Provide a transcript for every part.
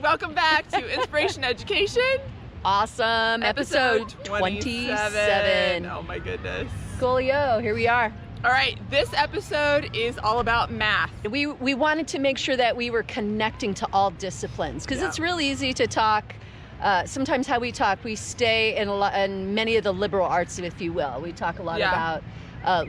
welcome back to Inspiration Education. Awesome. Episode 27. Oh my goodness. Coolio, here we are. All right, this episode is all about math. We wanted to make sure that we were connecting to all disciplines because it's really easy to talk. Sometimes how we talk, we stay in many of the liberal arts, if you will. We talk a lot about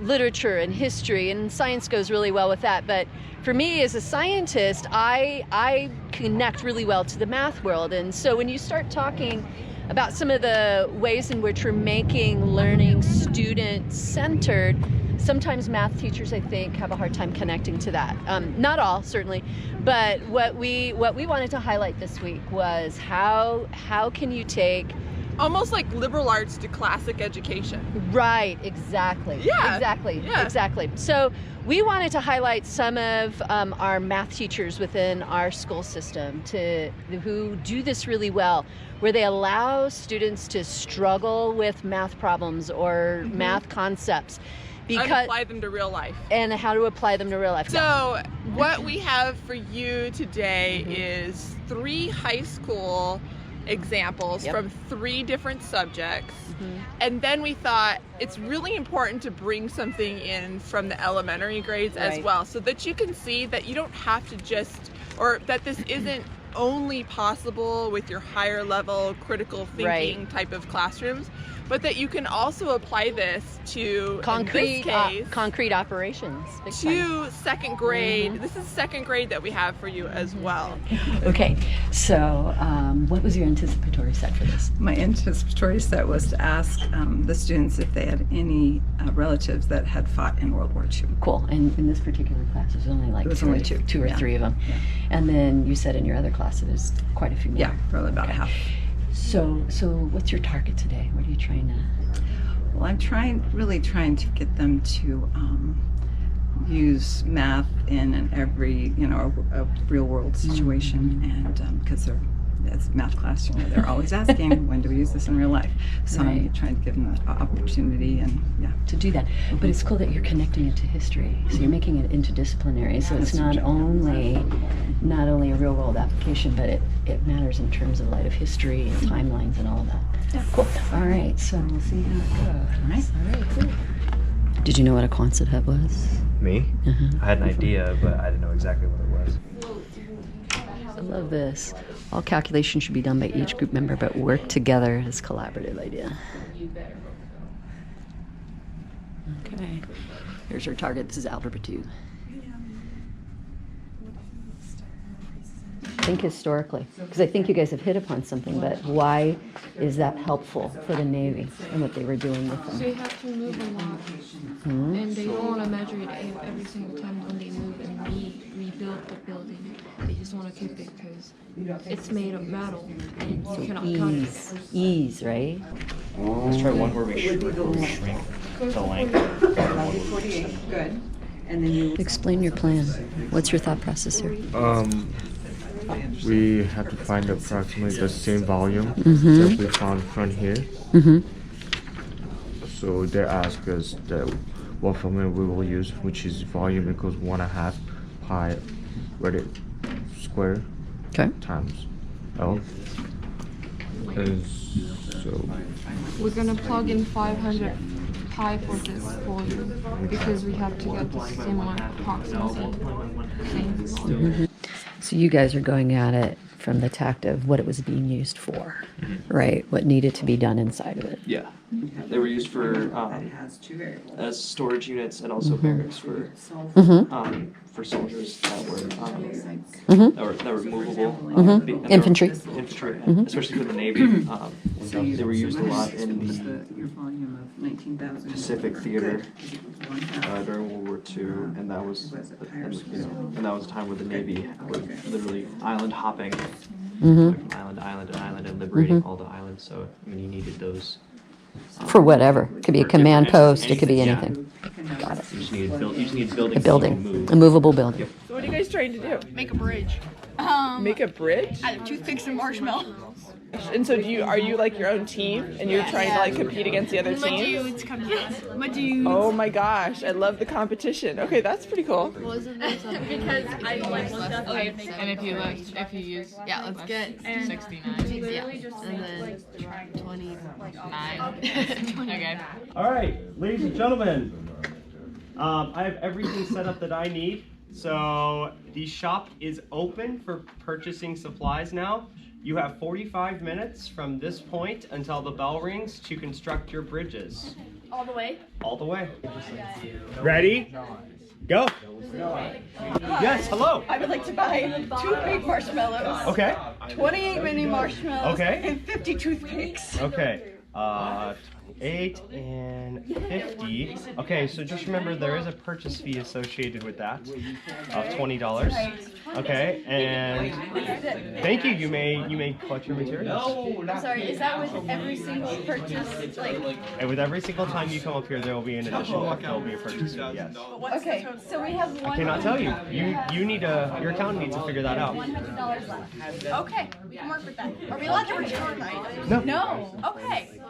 literature and history, and science goes really well with that. But for me as a scientist, I connect really well to the math world. And so when you start talking about some of the ways in which we're making learning student-centered, sometimes math teachers, I think, have a hard time connecting to that. Not all, certainly, but what we wanted to highlight this week was how can you take almost like liberal arts to classic education. Right, exactly. Yeah. Exactly. So we wanted to highlight some of our math teachers within our school system who do this really well, where they allow students to struggle with math problems or math concepts. And apply them to real life. And how to apply them to real life. So what we have for you today is 3 high school examples from 3 different subjects. And then we thought it's really important to bring something in from the elementary grades as well, so that you can see that you don't have to just, or that this isn't only possible with your higher level critical thinking type of classrooms, but that you can also apply this to concrete operations. To second grade. This is second grade that we have for you as well. Okay, so what was your anticipatory set for this? My anticipatory set was to ask the students if they had any relatives that had fought in World War II. Cool. And in this particular class, there's only like two or three of them. Yeah. And then you said in your other class it was quite a few more. Yeah, probably about half. So what's your target today? What are you trying to? Well, I'm really trying to get them to use math in every, a real world situation, and because it's math class, they're always asking, when do we use this in real life? So I'm trying to give them the opportunity to do that. But it's cool that you're connecting it to history. So you're making it interdisciplinary. So it's not only a real world application, but it matters in terms of light of history and timelines and all of that. Yeah. Cool. All right. So we'll see how it goes. All right. Cool. Did you know what a Quonset hut was? Me? I had an idea, but I didn't know exactly what it was. I love this. All calculations should be done by each group member, but work together as collaborative idea. Okay. Here's our target. This is algebra 2. Think historically, because I think you guys have hit upon something, but why is that helpful for the Navy and what they were doing with them? They have to move a lot, and they don't want to measure it every single time when they move and rebuild the building. They just want to keep it because it's made of metal and you cannot cut it. Ease, right? Let's try one where we shrink the length. Good. And then you Explain your plan. What's your thought process here? We have to find approximately the same volume that we found from here. So they ask us that what formula we will use, which is volume equals 1/2 pi radius square times L. And so We're gonna plug in 500 pi for this volume because we have to get the similar proximity. So you guys are going at it from the tact of what it was being used for, right? What needed to be done inside of it. Yeah, they were used for as storage units and also barracks for soldiers that were movable. Infantry. Especially for the Navy. They were used a lot in your volume of 19,000 Pacific Theater during World War II, and that was a time where the Navy were literally island hopping, from island to island to island, and liberating all the islands. So I mean, you needed those For whatever. It could be a command post, it could be anything. Got it. You just needed buildings. A building, a movable building. So what are you guys trying to do? Make a bridge. Make a bridge? Out of toothpicks and marshmallows. And so are you like your own team and you're trying to like compete against the other teams? Oh my gosh, I love the competition. Okay, that's pretty cool. Because I like stuff. Okay, and if you use let's get 69. Yeah, and then 29. Okay. All right, ladies and gentlemen, I have everything set up that I need. So the shop is open for purchasing supplies now. You have 45 minutes from this point until the bell rings to construct your bridges. All the way? All the way. Ready? Go. Yes, hello. I would like to buy 2 big marshmallows. Okay. 28 mini marshmallows. Okay. And 50 toothpicks. Okay. 28 and 50. Okay, so just remember there is a purchase fee associated with that of $20. Okay, and thank you. You may collect your materials. I'm sorry, is that with every single purchase? And with every single time you come up here, there will be an additional. There will be a purchase fee. Yes. Okay, so we have I cannot tell you. You need your accountant needs to figure that out. $100 left. Okay, we can work with that. Are we allowed to return items? No. No. Okay.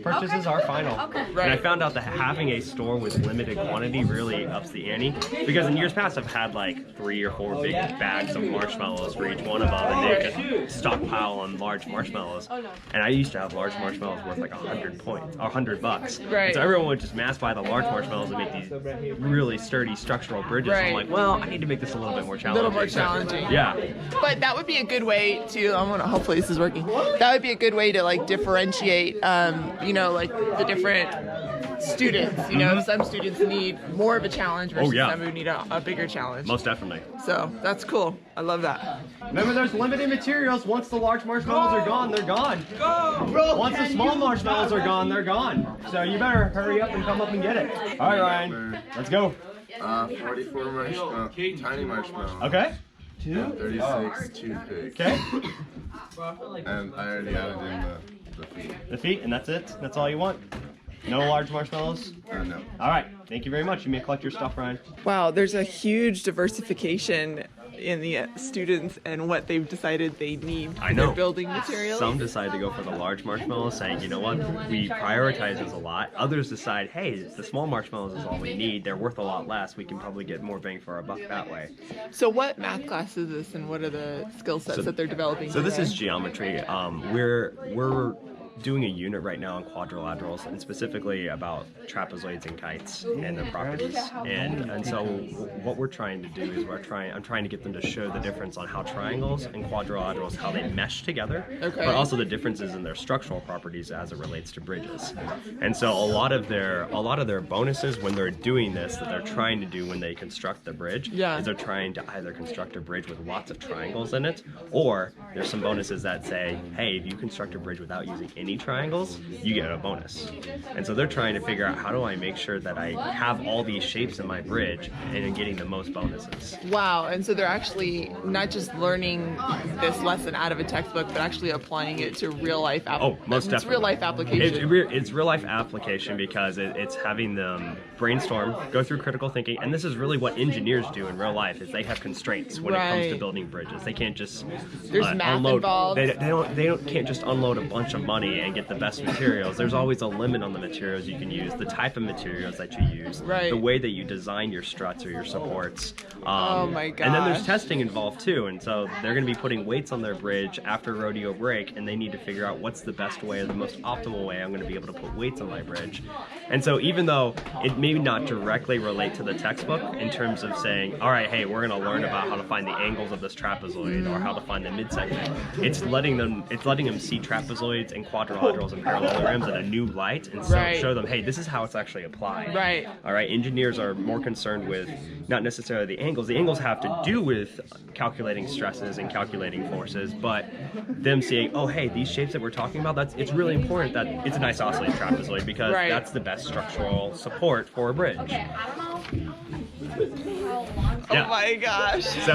Purchases are final. Okay. And I found out that having a store with limited quantity really ups the ante. Because in years past, I've had like 3 or 4 big bags of marshmallows for each one of them, and they could stockpile on large marshmallows. And I used to have large marshmallows worth like $100. Right. So everyone would just mass buy the large marshmallows and make these really sturdy structural bridges. I'm like, well, I need to make this a little bit more challenging. A little more challenging. Yeah. But that would be a good way to, hopefully this is working. That would be a good way to like differentiate, like the different students. Some students need more of a challenge versus some who need a bigger challenge. Most definitely. So that's cool. I love that. Remember, there's limited materials. Once the large marshmallows are gone, they're gone. Go! Once the small marshmallows are gone, they're gone. So you better hurry up and come up and get it. All right, Ryan, let's go. 44 marshmallows, tiny marshmallows. Okay. And 36 toothpicks. Okay. And I already added in the feet. The feet, and that's it? That's all you want? No large marshmallows? No. All right. Thank you very much. You may collect your stuff, Ryan. Wow, there's a huge diversification in the students and what they've decided they need for their building materials. Some decide to go for the large marshmallows, saying, you know what, we prioritize those a lot. Others decide, hey, the small marshmallows is all we need. They're worth a lot less. We can probably get more bang for our buck that way. So what math class is this, and what are the skill sets that they're developing? So this is geometry. We're doing a unit right now on quadrilaterals, and specifically about trapezoids and kites and their properties. And so what we're trying to do is I'm trying to get them to show the difference on how triangles and quadrilaterals, how they mesh together, but also the differences in their structural properties as it relates to bridges. And so a lot of their bonuses when they're doing this, that they're trying to do when they construct the bridge, is they're trying to either construct a bridge with lots of triangles in it, or there's some bonuses that say, hey, if you construct a bridge without using any triangles, you get a bonus. And so they're trying to figure out, how do I make sure that I have all these shapes in my bridge and I'm getting the most bonuses. Wow, and so they're actually not just learning this lesson out of a textbook, but actually applying it to real life application. Oh, most definitely. It's real life application. It's real life application because it's having them brainstorm, go through critical thinking, and this is really what engineers do in real life, is they have constraints when it comes to building bridges. They can't just There's math unload. Involved. They can't just unload a bunch of money and get the best materials. There's always a limit on the materials you can use, the type of materials that you use, the way that you design your struts or your supports. Oh my gosh. And then there's testing involved too, and so they're going to be putting weights on their bridge after rodeo break, and they need to figure out what's the best way or the most optimal way I'm going to be able to put weights on my bridge. And so even though it may not directly relate to the textbook in terms of saying, all right, hey, we're going to learn about how to find the angles of this trapezoid or how to find the midsegment, it's letting them see trapezoids and quadrilaterals and parallelograms in a new light, and so show them, hey, this is how it's actually applied. Right. All right. Engineers are more concerned with not necessarily the angles. The angles have to do with calculating stresses and calculating forces, but them seeing, oh, hey, these shapes that we're talking about, it's really important that it's an isosceles trapezoid because that's the best structural support for a bridge. Yeah. Oh my gosh. So,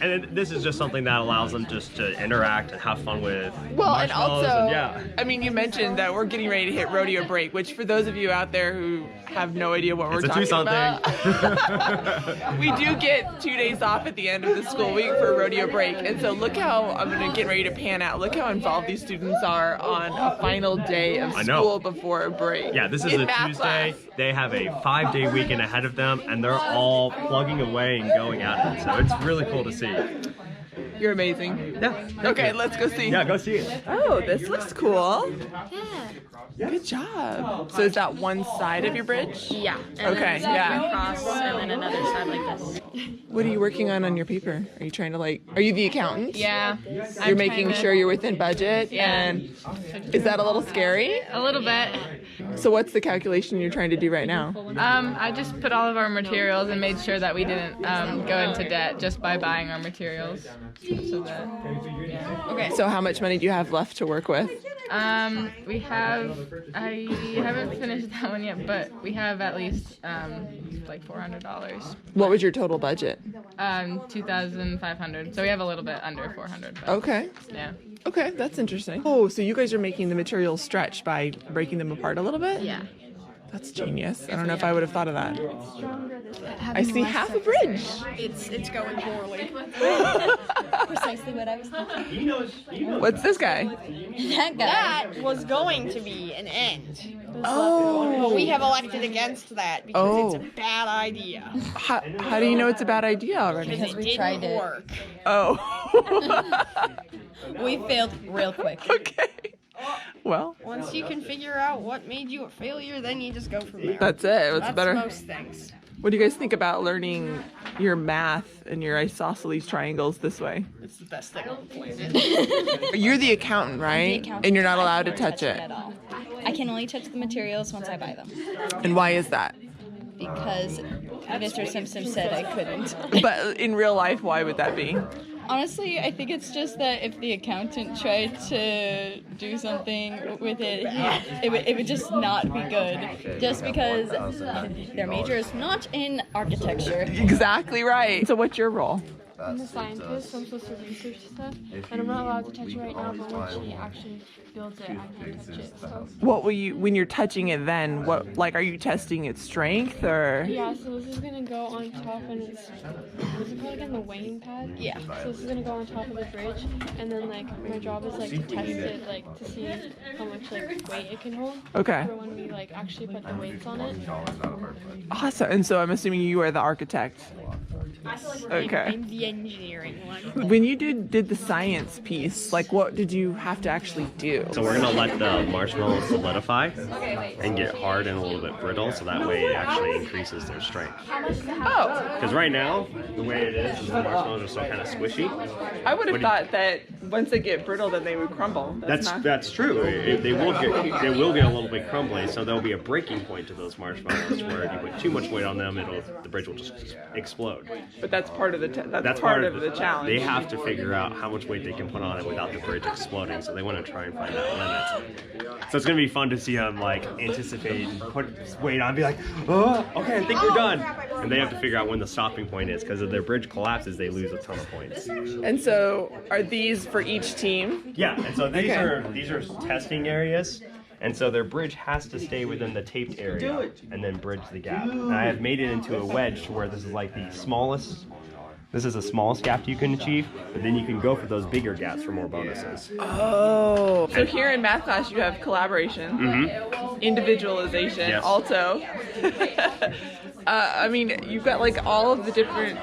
and then this is just something that allows them just to interact and have fun with Well, and marshmallows. also, Yeah. I mean, you mentioned that we're getting ready to hit rodeo break, which for those of you out there who have no idea what we're It's a talking Tucson about, we do get 2 days off at the end of the school week for rodeo break. And so look how, I'm going to get ready to pan out, look how involved these students are on a final day of I know. school before a break. Yeah, this is In a math Tuesday. class. They have a 5-day weekend ahead of them, and they're all plugging away and going at it. So it's really cool to see. You're amazing. Yeah. Okay, let's go see. Yeah, go see it. Oh, this looks cool. Yeah. Good job. So is that one side of your bridge? Yeah. And Okay, then yeah. across, and then another side like this. What are you working on your paper? Are you trying to are you the accountant? Yeah. You're making sure you're within budget? Yeah. And is that a little scary? A little bit. So what's the calculation you're trying to do right now? I just put all of our materials and made sure that we didn't go into debt just by buying our materials. So that, yeah. Okay. So how much money do you have left to work with? We have, I haven't finished that one yet, but we have at least like $400. What was your total budget? 2,500. So we have a little bit under 400. But, Okay. Yeah. Okay, that's interesting. Oh, so you guys are making the materials stretch by breaking them apart a little bit? Yeah. That's genius. I don't know if I would have thought of that. I see half a bridge. It's going poorly. Precisely what I was thinking. What's this guy? That guy. That was going to be an end. Oh. We have elected against that because it's a bad idea. How do you know it's a bad idea already? Because we tried it. Work. Oh. We failed real quick. Okay. Well, Once you can figure out what made you a failure, then you just go from there. that's it. What's That's better? most things. What do you guys think about learning your math and your isosceles triangles this way? It's the best thing on the planet. You're the accountant, right? accountant. And you're not I allowed to can't touch it. at all. I can only touch the materials once I buy them And why is that? because Mr. Simpson said I couldn't. But in real life, why would that be? Honestly, I think it's just that if the accountant tried to do something with it, it would just not be good. Just because their major is not in architecture. Exactly right. So what's your role? I'm a scientist, so I'm supposed to research stuff, and I'm not allowed to touch it right now, but when she actually builds it, I can touch it. So. What will you, when you're touching it then, what, like, are you testing its strength or? Yeah, so this is gonna go on top, and it's, what's it called again, the weighing pad? Yeah. So this is gonna go on top of the bridge, and then, like, my job is, like, to test it, like, to see how much, like, weight it can hold. Okay. For when we, like, actually put the weights on it. Awesome. And so I'm assuming you are the architect. Okay. I'm the engineering one. When you did the science piece, like what did you have to actually do? So we're gonna let the marshmallows solidify and get hard and a little bit brittle, so that way it actually increases their strength. Oh, Because right now, the way it is the marshmallows are still kind of squishy. I would have What do you- thought that once they get brittle, then they would crumble. That's true. They will get a little bit crumbly, so there'll be a breaking point to those marshmallows where if you put too much weight on them, the bridge will just explode. But that's part of the That's part of the challenge. They have to figure out how much weight they can put on it without the bridge exploding, so they want to try and find that limit. So it's gonna be fun to see them like anticipate and put weight on, and be like, oh, okay, I think we're done, and they have to figure out when the stopping point is, because if their bridge collapses, they lose a ton of points. And so, are these for each team? Yeah, and so these Okay. are testing areas. And so their bridge has to stay within the taped area and then bridge the gap. And I have made it into a wedge to where this is like the smallest. This is the smallest gap you can achieve, but then you can go for those bigger gaps for more bonuses. Oh. So here in math class, you have collaboration, individualization, Yes. also. I mean, you've got like all of the different.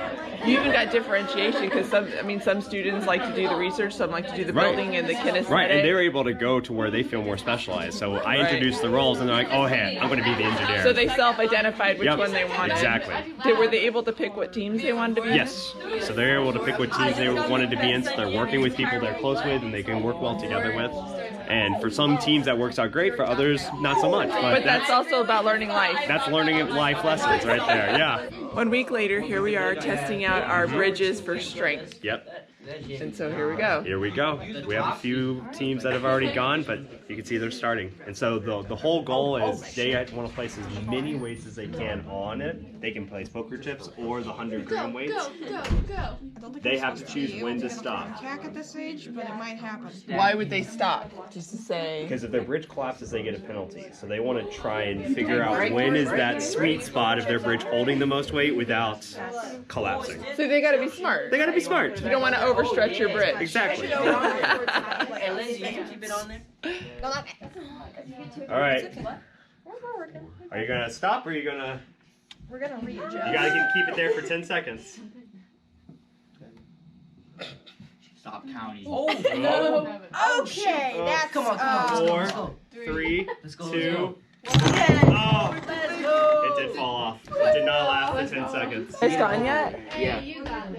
You even got differentiation because some students like to do the research, some like to do the building and the kinesthetic. Right, and they're able to go to where they feel more specialized. So I introduced the roles, and they're like, oh, hey, I'm going to be the engineer. So they self-identified which Yep, one they wanted. exactly. Were they able to pick what teams they wanted to be in? Yes. So they're able to pick what teams they wanted to be in, so they're working with people they're close with and they can work well together with. And for some teams that works out great, for others not so much. But that's also about learning life. That's learning life lessons right there, yeah. 1 week later, here we are testing out our bridges for strength. Yep. And so here we go. Here we go. We have a few teams that have already gone, but you can see they're starting. And so the whole goal is they want to place as many weights as they can on it. They can place poker chips or the 100-gram weights. They have to choose when to stop. Attack at this age, but it might happen. Why would they stop? Just to say. Because if their bridge collapses, they get a penalty. So they want to try and figure out when is that sweet spot of their bridge holding the most weight without collapsing. So they got to be smart. They got to be smart. You don't want to overstretch your bridge. Exactly. Hey, Lindsay, you can keep it on there? All right. Are you going to stop or are you going to... We're gonna readjust. You got to keep it there for 10 seconds. Stop counting. Oh, no. Okay, that's... Come on. 4, 3, 2... Oh! It did fall off. It did not last for 10 seconds. It's gone yet? Yeah.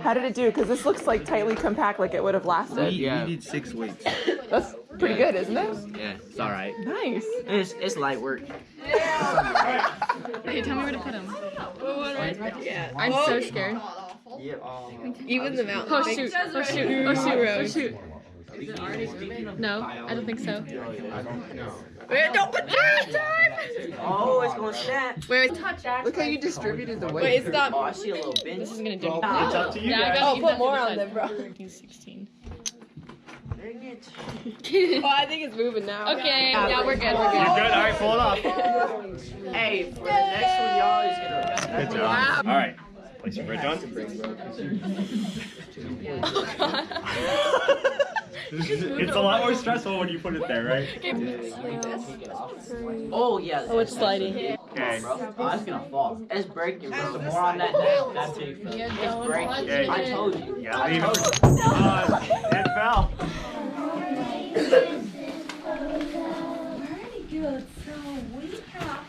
How did it do? Because this looks like tightly compact, like it would have lasted. We did 6 weights. That's pretty good, isn't it? Yeah, it's alright. Nice. It's light work. Hey, tell me where to put them. I'm so scared. Even the mountain. Oh shoot! Oh shoot! Oh shoot! Oh shoot! No, I don't think so. Wait, don't put that time! Oh, it's gonna snap. Wait, Look how you distributed the weight. wait, it's not. Oh, I see a little bend. This isn't gonna do It's anything. up to you Yeah, I guys. gotta put more on them, bro. 16. Oh, I think it's moving now. Okay, yeah, we're good. We're You're good. good? Alright, pull it off. Hey, for the next one, y'all is gonna. Good job. Alright. Place your bridge on. It's a lot more stressful when you put it there, right? Oh, yeah. Oh, it's sliding. Okay. Oh, it's gonna fall. It's breaking, bro. Some more on that now. That's it. It's breaking. Yeah, I told you. Yeah, leave it. It fell. Very good. So we have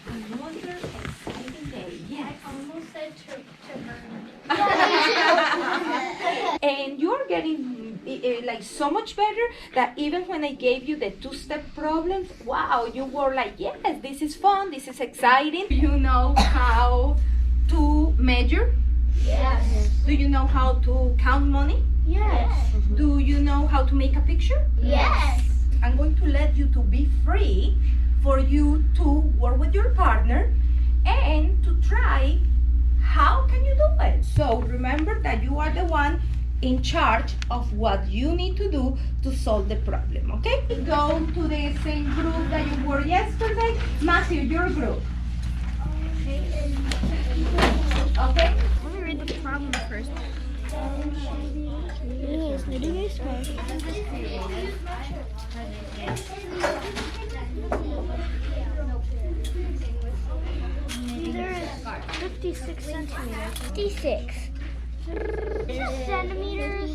another exciting day. Yes. I almost said to And you're getting like so much better that even when I gave you the 2-step problems, wow, you were like, yes, this is fun, this is exciting. You know how to measure? Yes. Do you know how to count money? Yes. Do you know how to make a picture? Yes. I'm going to let you to be free for you to work with your partner and to try how can you do it. So remember that you are the one in charge of what you need to do to solve the problem, okay? Go to the same group that you were yesterday. Matthew, your group. Okay? Let me read the problem first. Yes, there is 56 centimeters. 56. Centimeters.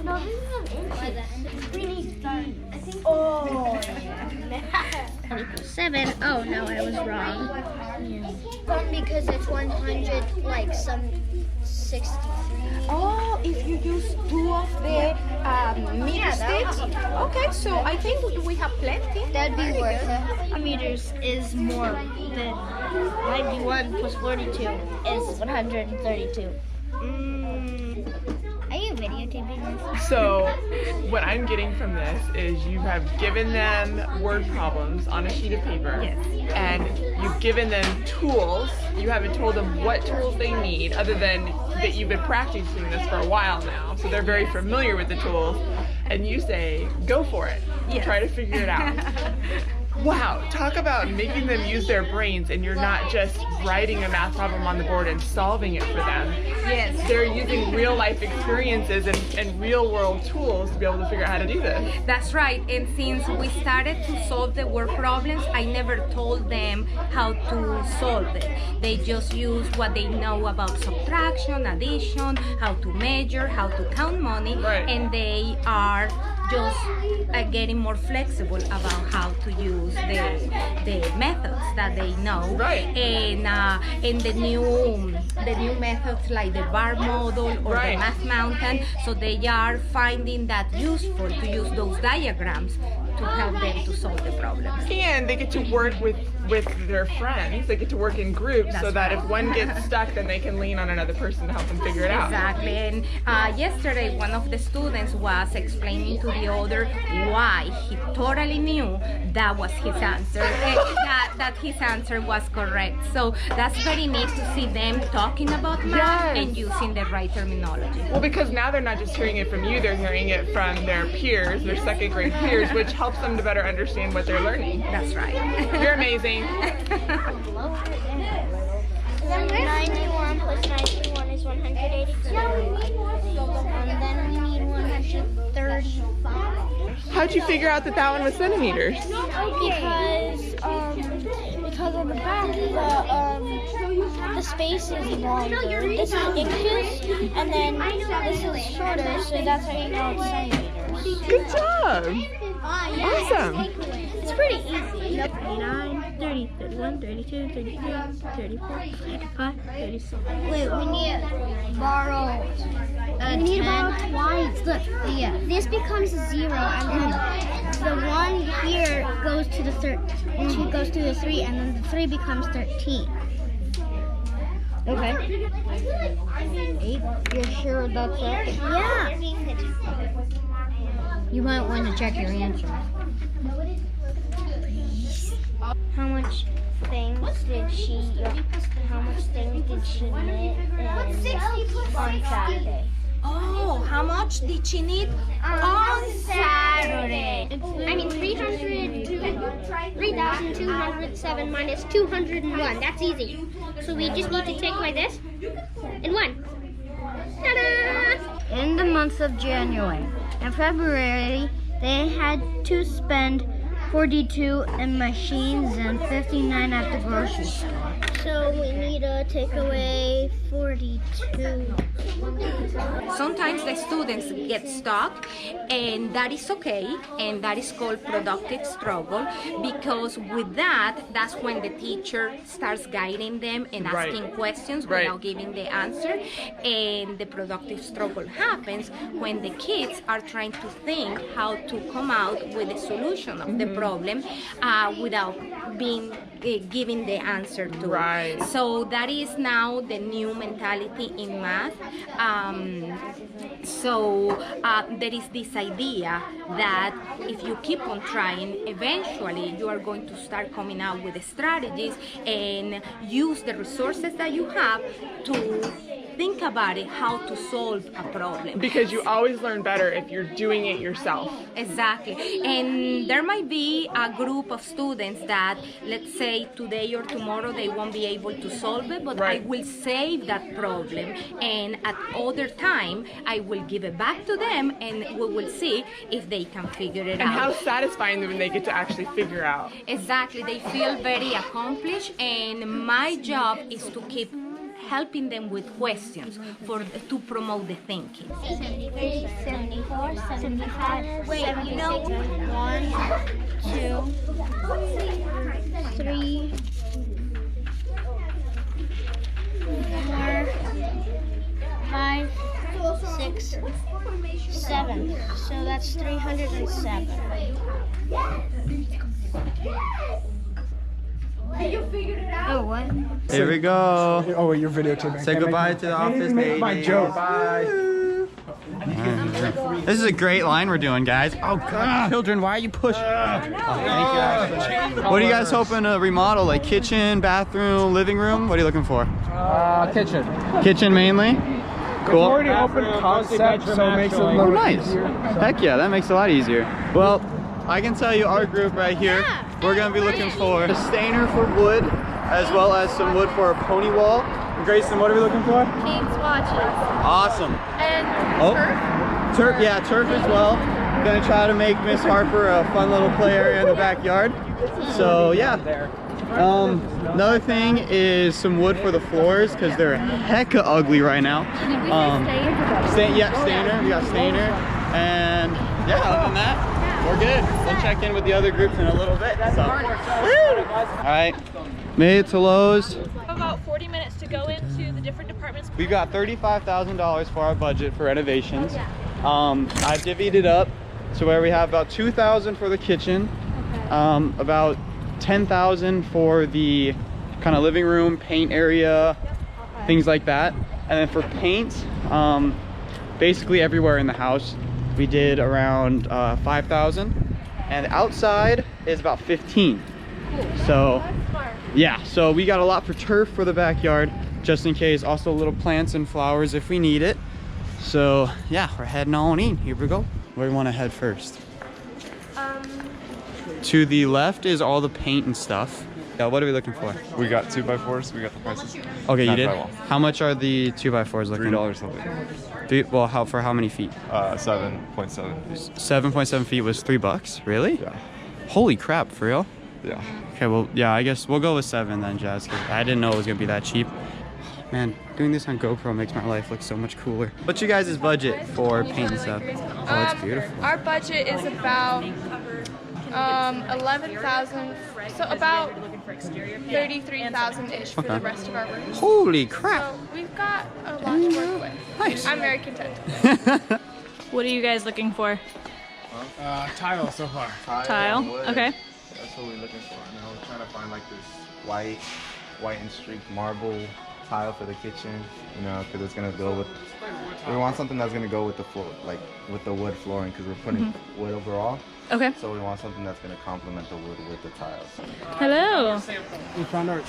No, this is an inch. We need feet. I think. Oh. 7. Oh no, I was wrong. Because it's 100, like some 63. Oh, if you use 2 of the meter sticks? Okay, so I think we have plenty. That'd be worth it. Meters is more than 91 plus 42 is 132. Are you videotaping this? So, what I'm getting from this is you have given them word problems on a sheet of paper. Yes. And you've given them tools. You haven't told them what tools they need, other than that you've been practicing this for a while now. So they're very familiar with the tools. And you say, go for it. Yes. Try to figure it out. Wow, talk about making them use their brains, and you're not just writing a math problem on the board and solving it for them. Yes. They're using real life experiences and real world tools to be able to figure out how to do this. That's right, and since we started to solve the word problems, I never told them how to solve it. They just use what they know about subtraction, addition, how to measure, how to count money, right. And they are just getting more flexible about how to use the methods that they know, right. And the new methods like the bar model or right. the math mountain. So they are finding that useful to use those diagrams to help them to solve the problems. And they get to work with their friends. They get to work in groups so that if one gets stuck, then they can lean on another person to help them figure it out. Exactly. And yesterday, one of the students was explaining to the other why he totally knew that was his answer, that his answer was correct. So that's very neat to see them talking about math and using the right terminology. Well, because now they're not just hearing it from you, they're hearing it from their peers, their second grade peers, which helps them to better understand what they're learning. That's right. You're amazing. 91 plus 91 is 182. And then we need 135. How'd you figure out that that one was centimeters? Because on the back the space is longer. This is inches, and then this is shorter, so that's how you know it's centimeters. Good job! Awesome! It's pretty easy. 39, 30, 31, 32, 33, 34, 35, 36. Wait, we need to borrow. We need to borrow twice. Look, yeah. This becomes 0, and then the one here goes to the 3, and then the 3 becomes 13. Okay. 8. You're sure that's it? Yeah. You might want to check your answer. How much things did she knit on Saturday? Oh, how much did she need on Saturday? I mean, 3,207 minus 201. That's easy. So we just need to take away this and 1. Ta-da! In the month of January and February, they had to spend 42 in machines and 59 at the grocery store. So we need to take away 42. Sometimes the students get stuck, and that is okay, and that is called productive struggle, because with that's when the teacher starts guiding them and asking questions without giving the answer. And the productive struggle happens when the kids are trying to think how to come out with a solution of the problem without being giving the answer to it. So that is now the new mentality in math. There is this idea that if you keep on trying, eventually you are going to start coming out with the strategies and use the resources that you have to think about it, how to solve a problem. Because you always learn better if you're doing it yourself. Exactly. And there might be a group of students that, let's say today or tomorrow, they won't be able to solve it, but I will save that problem, and at other time I will give it back to them, and we will see if they can figure it out. And how satisfying when they get to actually figure out. Exactly. They feel very accomplished, and my job is to keep helping them with questions to promote the thinking. 73, 74, 75. Wait, 76, 1, 2, 3, 4, 5, 6, 7. So that's 307. Oh, what? Here we go. Oh, wait, you're videotaping. Say goodbye to the office, baby. My joke. Bye. This is a great line we're doing, guys. Oh, God. Children, why are you pushing? Thank you. What are you guys hoping to remodel? Like kitchen, bathroom, living room? What are you looking for? Kitchen. Kitchen mainly? Cool. It's already open concept, so it makes it a little nice. easier. Heck yeah, that makes it a lot easier. Well, I can tell you our group right here, we're going to be looking for a stainer for wood, as well as some wood for a pony wall. Grayson, what are we looking for? Paint swatches. Awesome. And turf? Turf, yeah, turf as well. Gonna try to make Miss Harper a fun little play area in the backyard. So yeah. Another thing is some wood for the floors, because they're hecka ugly right now. Stainer. We got stainer. And yeah, other than that, we're good. We'll check in with the other groups in a little bit. So. All right, made it to Lowe's. About 40 minutes to go into the different departments. We've got $35,000 for our budget for renovations. I've divvied it up So where we have about 2,000 for the kitchen, about 10,000 for the kind of living room, paint area, things like that. And then for paint, basically everywhere in the house, we did around 5,000. And outside is about 15. So yeah, so we got a lot for turf for the backyard, just in case. Also little plants and flowers if we need it. So yeah, we're heading on in. Here we go. Where do we want to head first? To the left is all the paint and stuff. Yeah, what are we looking for? We got 2x4s. We got the prices. Okay, you did? 9x1. How much are the 2x4s looking? $3 something. Well, for how many feet? 7.7. 7.7 feet was $3. Really? Yeah. Holy crap, for real? Yeah. Okay, well, yeah, I guess we'll go with 7 then, Jazz, 'cause I didn't know it was gonna be that cheap. Man, doing this on GoPro makes my life look so much cooler. What's your guys' budget for paint and stuff? Oh, it's beautiful. Our budget is about 11,000, so about 33,000-ish for the rest of our rooms. Holy crap! So we've got a lot to work with. Nice. I'm very content. What are you guys looking for? Tile so far. Tile? Okay. That's what we're looking for. You know, we're trying to find like this white and streaked marble tile for the kitchen. You know, because it's gonna go with. We want something that's gonna go with the floor, like with the wood flooring, because we're putting wood overall. Okay. So we want something that's gonna complement the wood with the tiles. Hello. We found our,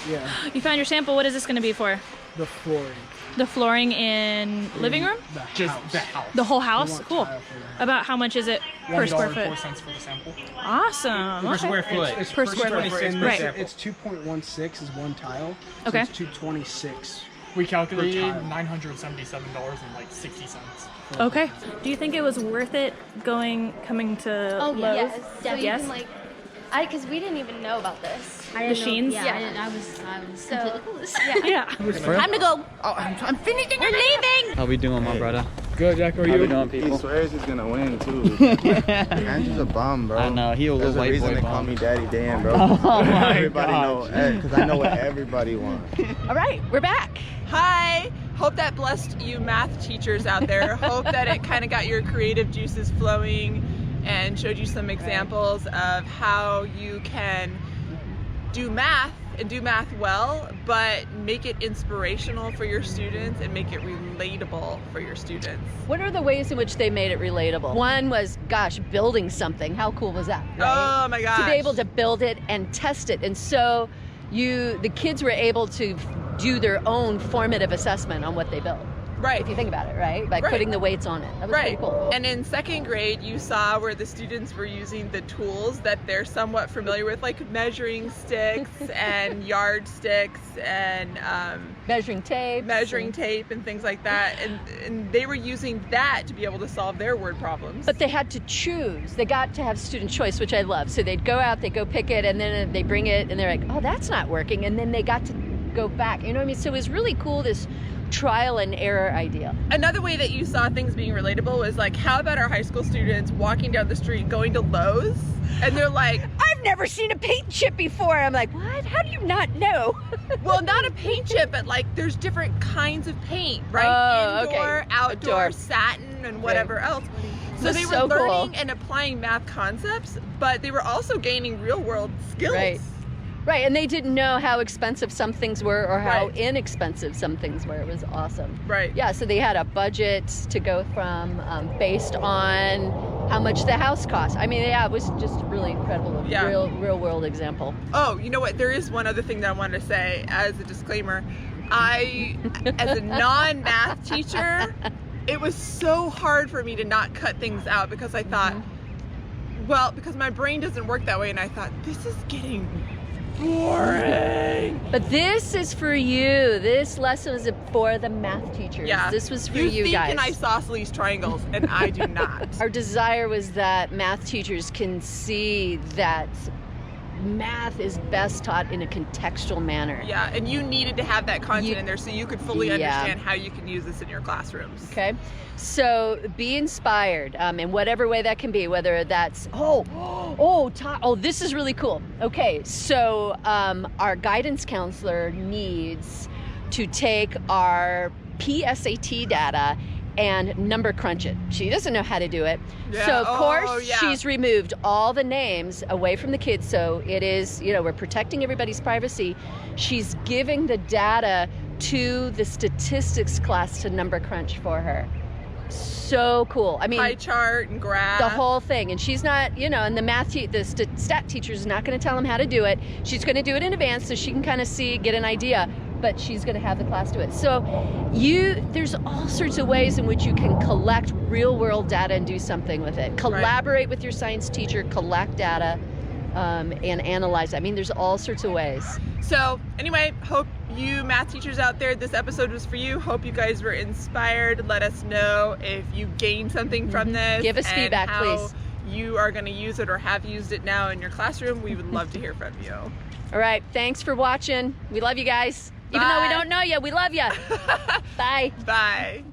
You found your sample. What is this going to be for? the flooring. The flooring in living room? The house. The whole house? Cool. About how much is it per square foot? $1.04 for the sample. Awesome. Per Okay. square foot. It's Per square foot. And Right. It's 2.16 is one tile. So Okay. It's 226. We calculated $977.60. Okay. Do you think it was worth it coming to Oh, Lowe's? yes, definitely. Yes? You can, because we didn't even know about this. The Sheens? Yeah, I was completely clueless. Yeah. Time to go. Oh, I'm finishing. We're leaving. How we doing, my brother? Good, Jack. How are How you? we doing, people? He swears he's gonna win too. Andrew's a bum, bro. I know, he a little There's a white reason boy they call bum. me Daddy Dan, bro. Oh my Everybody gosh. know, because I know what everybody wants. All right, we're back. Hi! Hope that blessed you math teachers out there. Hope that it kind of got your creative juices flowing and showed you some examples of how you can do math and do math well, but make it inspirational for your students and make it relatable for your students. What are the ways in which they made it relatable? One was, gosh, building something. How cool was that? Right? Oh my gosh. To be able to build it and test it. And so the kids were able to do their own formative assessment on what they built. Right. If you think about it, right? By Right. putting the weights on it. That was pretty cool. And in second grade, you saw where the students were using the tools that they're somewhat familiar with, like measuring sticks and yardsticks and measuring tape and things like that. And they were using that to be able to solve their word problems. But they had to choose. They got to have student choice, which I love. So they'd go out, they go pick it, and then they bring it, and they're like, oh, that's not working. And then they got to go back. You know what I mean? So it was really cool, this trial and error idea. Another way that you saw things being relatable was like, how about our high school students walking down the street going to Lowe's and they're like, I've never seen a paint chip before. I'm like, what? How do you not know? Well, not a paint chip, but like there's different kinds of paint, right? Oh, Indoor, okay. outdoor, satin, and whatever else. So That's they were so cool. learning and applying math concepts, but they were also gaining real world skills. Right, and they didn't know how expensive some things were or how inexpensive some things were. It was awesome. Right. Yeah, so they had a budget to go from based on how much the house cost. I mean, yeah, it was just really incredible. Yeah. Real world example. Oh, you know what? There is one other thing that I wanted to say as a disclaimer. I, as a non-math teacher, it was so hard for me to not cut things out because I thought, well, because my brain doesn't work that way, and I thought, this is getting boring. But this is for you. This lesson is for the math teachers. Yeah. This was for you you think guys. in isosceles triangles, and I do not. Our desire was that math teachers can see that math is best taught in a contextual manner. Yeah, and you needed to have that content in there so you could fully Yeah. understand how you can use this in your classrooms. Okay, so be inspired in whatever way that can be, whether that's this is really cool. Okay, so our guidance counselor needs to take our PSAT data and number crunch it. She doesn't know how to do it. Yeah. So of course yeah. she's removed all the names away from the kids. So it is, you know, we're protecting everybody's privacy. She's giving the data to the statistics class to number crunch for her. So cool. I mean, pie chart and graph. the whole thing. And she's not, you know, and the stat teacher is not going to tell them how to do it. She's going to do it in advance so she can kind of see, get an idea, but she's going to have the class do it. So there's all sorts of ways in which you can collect real world data and do something with it. Collaborate with your science teacher, collect data, and analyze it. I mean, there's all sorts of ways. So anyway, hope you math teachers out there, this episode was for you. Hope you guys were inspired. Let us know if you gained something from this. Give us feedback, please. You are going to use it or have used it now in your classroom. We would love to hear from you. All right, thanks for watching. We love you guys. Even though we don't know you, we love you. Bye. Bye.